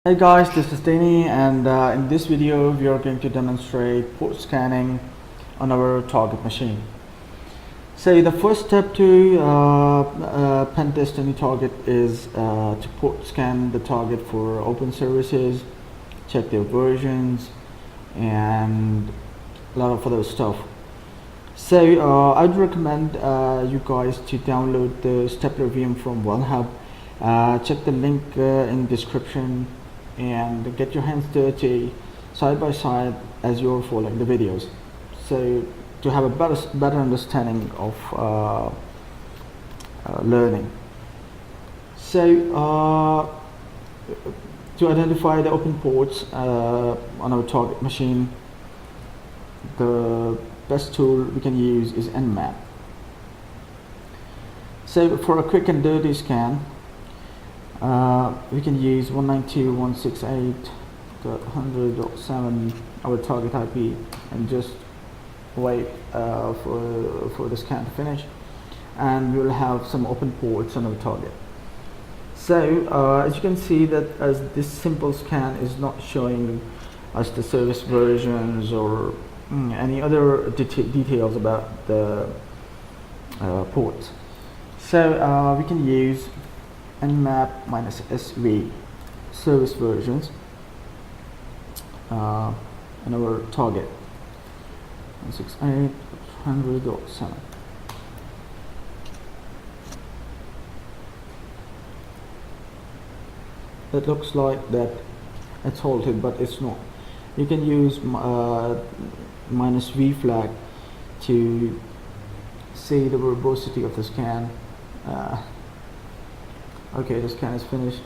Hey guys, this is Danny, and in this video we are going to demonstrate port scanning on our target machine. So the first step to pen test any target is to port scan the target for open services, check their versions, and a lot of other stuff. So I'd recommend you guys to download the Stepler VM from OneHub. Check the link in description and get your hands dirty side by side as you're following the videos, so to have a better understanding of learning. So to identify the open ports on our target machine, the best tool we can use is NMAP. So for a quick and dirty scan, we can use 192.168.100.7, our target IP, and just wait for the scan to finish, and we'll have some open ports on our target. So as you can see that as this simple scan is not showing us the service versions or any other details about the ports. So we can use NMAP -SV service versions in our target 168.100.7. It looks like that it's halted, but it's not. You can use -V flag to see the verbosity of the scan. Okay, the scan is finished,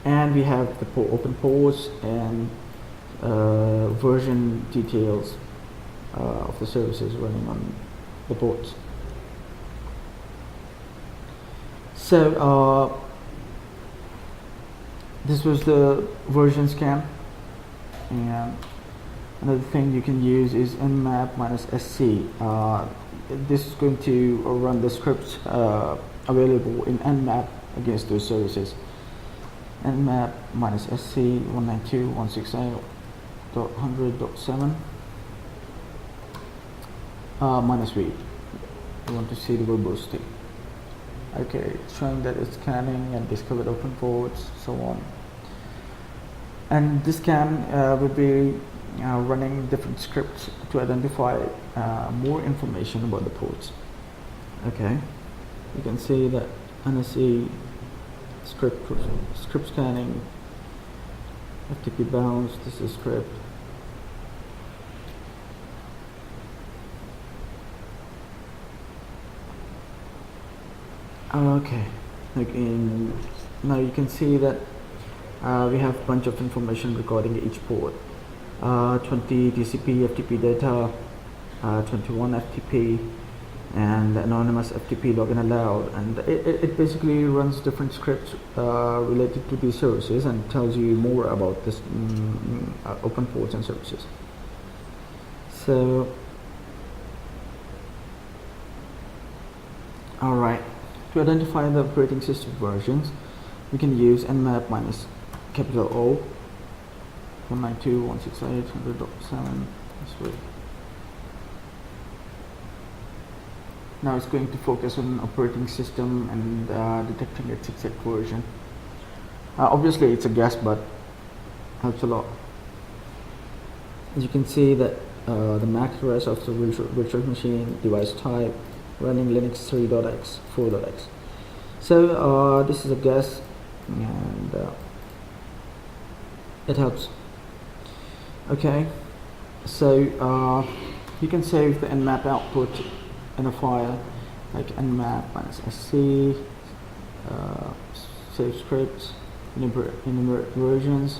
and we have the open ports and version details of the services running on the ports. So this was the version scan, and another thing you can use is NMAP -SC. This is going to run the scripts available in NMAP against those services. NMAP -SC 192.168.100.7 -V. You want to see the verbosity. Okay, it's showing that it's scanning and discovered open ports, so on. And this scan will be running different scripts to identify more information about the ports. Okay, you can see that NSE script scanning, FTP bounce, this is script. Okay, again, now you can see that we have a bunch of information regarding each port. 20 TCP FTP data, 21 FTP, and anonymous FTP login allowed, and it basically runs different scripts related to these services and tells you more about this open ports and services. So alright, to identify the operating system versions, we can use NMAP -O 192.168.100.7. this way. Now it's going to focus on operating system and detecting its exact version. Obviously it's a guess, but helps a lot. As you can see that the MAC address of the virtual machine, device type, running Linux 3.x, 4.x. So this is a guess, and it helps. Okay, so you can save the NMAP output in a file like NMAP -SC, save scripts, enumerate versions.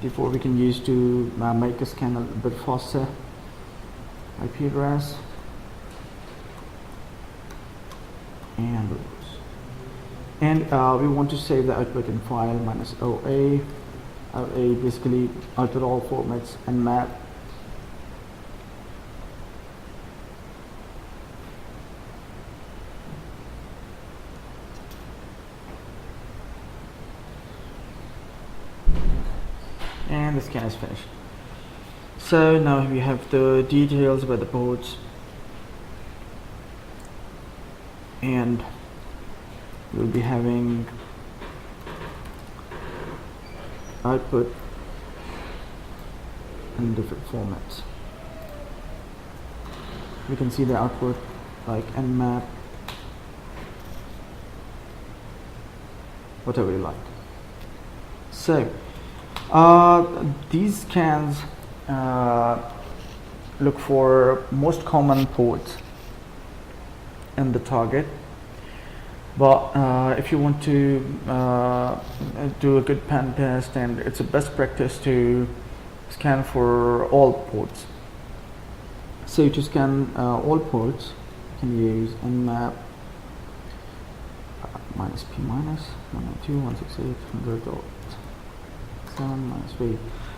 Before we can use to make a scan a bit faster. IP address and we want to save the output in file -OA. OA basically output all formats and map. and the scan is finished. So now we have the details about the ports, and we'll be having output in different formats. We can see the output like NMAP, whatever you like. So these scans look for most common ports in the target, but if you want to do a good pen test, and it's a best practice to scan for all ports. So to scan all ports, you can use NMAP minus P minus 192.168.100.7 minus V.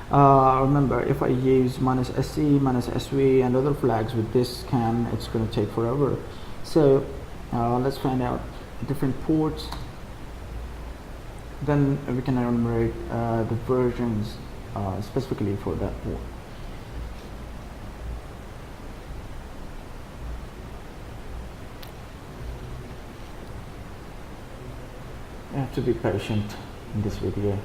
Remember, if I use minus SC, minus SV, and other flags with this scan, it's going to take forever. So let's find out different ports. Then we can enumerate the versions specifically for that port. You have to be patient in this video.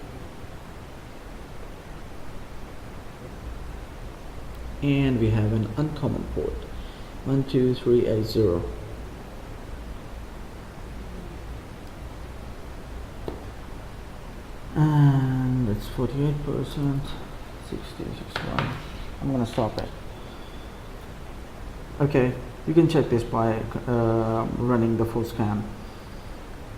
And we have an uncommon port, 12380. And it's 48%, 61. I'm gonna stop it. Okay, you can check this by running the full scan.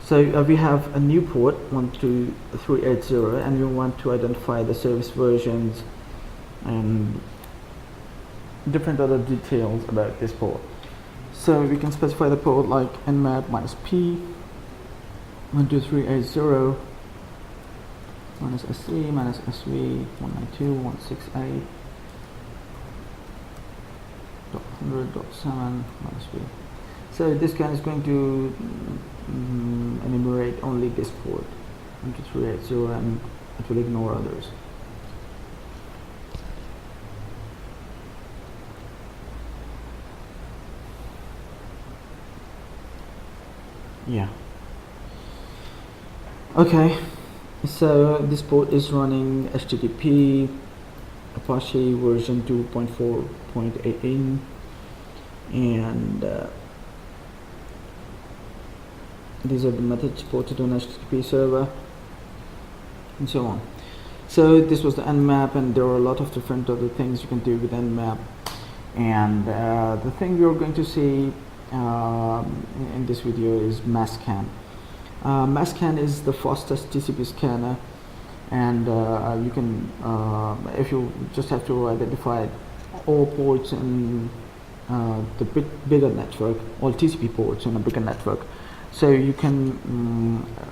So we have a new port 12380, and you want to identify the service versions and different other details about this port. So we can specify the port like NMAP minus P 12380 minus SC minus SV 192.168.100.7 minus V. So this scan is going to enumerate only this port 12380, and it will ignore others. Yeah. Okay, so this port is running HTTP Apache version 2.4.18, and these are the methods supported on HTTP server, and so on. So this was the NMAP, and there are a lot of different other things you can do with NMAP. And the thing you're going to see in this video is Masscan. Masscan is the fastest TCP scanner, and you can, if you just have to identify all ports in the bigger network, all TCP ports in a bigger network, so you can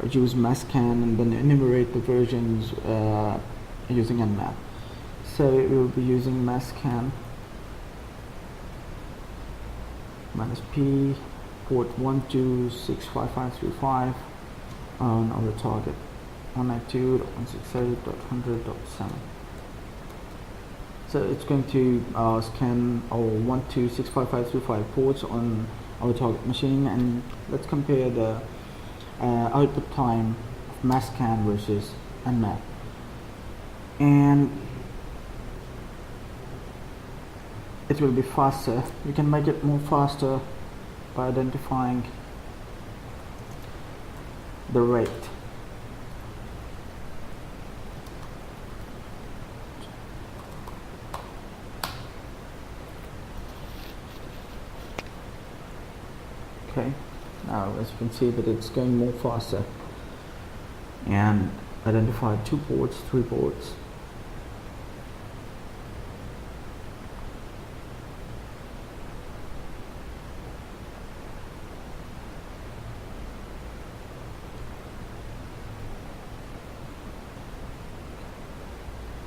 use Masscan and then enumerate the versions using NMAP. So we'll be using Masscan minus P port 1265535 on our target 192.168.100.7. So it's going to scan our 1265535 ports on our target machine, and let's compare the output time of Masscan versus NMAP. And it will be faster. You can make it more faster by identifying the rate. Okay, now as you can see that it's going more faster, and identified 2 ports, 3 ports.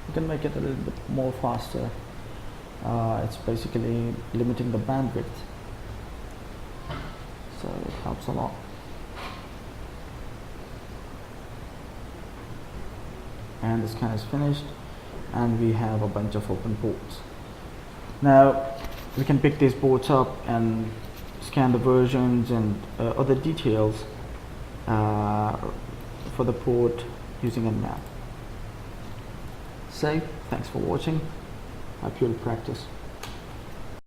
You can make it a little bit more faster. It's basically limiting the bandwidth, so it helps a lot. And the scan is finished, and we have a bunch of open ports. Now we can pick these ports up and scan the versions and other details for the port using NMAP. So thanks for watching. Hope you'll practice.